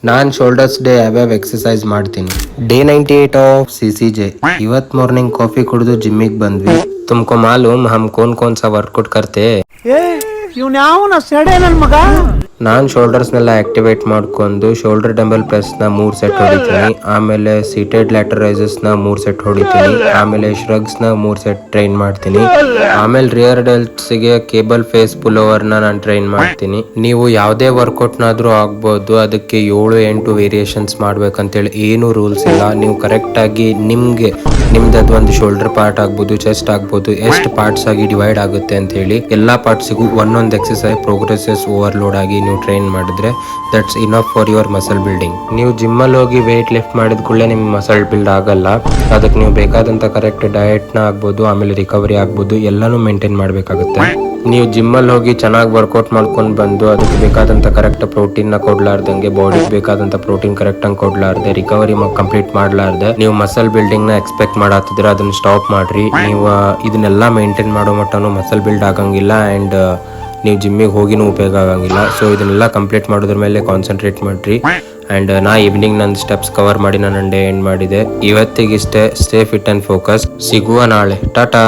ನಾನ್ shoulders day ಯಾವ್ಯಾವ exercise ಮಾಡ್ತೀನಿ. Day 98 of CCJ. ಇವತ್ ಮಾರ್ನಿಂಗ್ ಕಾಫಿ ಕುಡಿದು ಜಿಮ್ಮಿಗೆ ಬಂದ್ವಿ. ತುಮ್ಕೋ ಮಾಲೂಮ್ ಹಮ್ ಕೌನ್ ಸಾ ವರ್ಕೌಟ್ ಕರ್ತೆ. ಇವ್ನ ಯಾವನ ಸೆಡೆ ನನ್ ಮಗ. ನಾನ್ ಶೋಲ್ಡರ್ಸ್ ನೆಲ್ಲ ಆಕ್ಟಿವೇಟ್ ಮಾಡ್ಕೊಂಡು ಶೋಲ್ಡರ್ ಡಂಬಲ್ ಪ್ರೆಸ್ ನ 3 ಸೆಟ್ ಹೊಡಿತೀನಿ. ಆಮೇಲೆ ಸೀಟೆಡ್ ಲ್ಯಾಟರ್ ರೈಸಸ್ ನ 3 ಸೆಟ್ ಹೊಡಿತೀನಿ. ಆಮೇಲೆ ಶ್ರಗ್ಸ್ ನ 3 ಸೆಟ್ ಟ್ರೈನ್ ಮಾಡ್ತೀನಿ. ಆಮೇಲೆ ರಿಯರ್ ಡೆಲ್ಟ್ಸ್ ಗೆ ಕೇಬಲ್ ಫೇಸ್ ಪುಲ್ ಓವರ್ ನ ನಾನು ಟ್ರೈನ್ ಮಾಡ್ತೀನಿ. ನೀವು ಯಾವ್ದೇ ವರ್ಕೌಟ್ ನಾದ್ರೂ ಆಗ್ಬಹುದು. ಅದಕ್ಕೆ 7-8 ವೇರಿಯೇಷನ್ಸ್ ಮಾಡ್ಬೇಕಂತೇಳಿ ಏನು ರೂಲ್ಸ್ ಇಲ್ಲ. ನೀವು ಕರೆಕ್ಟ್ ಆಗಿ ನಿಮ್ದದ್ ಒಂದು ಶೋಲ್ಡರ್ ಪಾರ್ಟ್ ಆಗ್ಬೋದು, ಚೆಸ್ಟ್ ಆಗ್ಬೋದು, ಎಷ್ಟು ಪಾರ್ಟ್ಸ್ ಆಗಿ ಡಿವೈಡ್ ಆಗುತ್ತೆ ಅಂತ ಹೇಳಿ ಎಲ್ಲಾ ಪಾರ್ಟ್ಸಿಗೂ ಒಂದೊಂದು ಎಕ್ಸಸೈಸ್ ಪ್ರೋಗ್ರೆಸಸ್ ಓವರ್ಲೋಡ್ ಆಗಿ ನೀವು ಟ್ರೈನ್ ಮಾಡಿದ್ರೆ that's enough for your muscle building. ನೀವು ಜಿಮ್ ಅಲ್ಲಿ ಹೋಗಿ ವೇಟ್ ಲಿಫ್ಟ್ ಮಾಡಿದ ಕೂಡಲೇ ನಿಮ್ ಮಸಲ್ ಬಿಲ್ಡ್ ಆಗಲ್ಲ. ಅದಕ್ಕೆ ನೀವು ಬೇಕಾದಂತ ಕರೆಕ್ಟ್ ಡಯಟ್ ನ ಆಗ್ಬೋದು, ಆಮೇಲೆ ರಿಕವರಿ ಆಗ್ಬೋದು, ಎಲ್ಲಾನು ಮೇಂಟೈನ್ ಮಾಡ್ಬೇಕಾಗುತ್ತೆ. ನೀವು ಜಿಮ್ ಅಲ್ಲಿ ಹೋಗಿ ಚೆನ್ನಾಗಿ ವರ್ಕೌಟ್ ಮಾಡ್ಕೊಂಡು ಬಂದು ಅದಕ್ಕೆ ಬೇಕಾದಂತ ಕರೆಕ್ಟ್ ಪ್ರೋಟೀನ್ ನ ಕೊಡ್ಲಾರ್ದಂಗೆ, ಬಾಡಿಗೆ ಬೇಕಾದಂತ ಪ್ರೋಟೀನ್ ಕರೆಕ್ಟ್ ಆಗಿ ಕೊಡ್ಲಾರ್ದೆ, ರಿಕವರಿ ಕಂಪ್ಲೀಟ್ ಮಾಡ್ಲಾರ್ದೆ ನೀವು ಮಸಲ್ ಬಿಲ್ಡಿಂಗ್ ನ ಎಕ್ಸ್ಪೆಕ್ಟ್ ಮಾಡತ್ತಿದ್ರೆ ಅದನ್ನ ಸ್ಟಾಪ್ ಮಾಡ್ರಿ. ನೀವು ಇದನ್ನೆಲ್ಲ ಮೇಂಟೈನ್ ಮಾಡೋ ಮಟ್ಟನು ಮಸಲ್ ಬಿಲ್ಡ್ ಆಗಂಗಿಲ್ಲ ಅಂಡ್ ನೀವು ಜಿಮ್ಮಿಗೆ ಹೋಗಿನೂ ಉಪಯೋಗ ಆಗಂಗಿಲ್ಲ. ಸೊ ಇದನ್ನೆಲ್ಲ ಕಂಪ್ಲೀಟ್ ಮಾಡೋದ್ರ ಮೇಲೆ ಕಾನ್ಸಂಟ್ರೇಟ್ ಮಾಡ್ರಿ. ಅಂಡ್ ನಾ ಈವ್ನಿಂಗ್ ನನ್ನ ಸ್ಟೆಪ್ಸ್ ಕವರ್ ಮಾಡಿ ನಾನು ಡೇ ಎಂಡ್ ಮಾಡಿದೆ. ಇವತ್ತಿಗಿಷ್ಟೇ. Stay fit and focus. ಸಿಗುವ ನಾಳೆ. ಟಾಟಾ.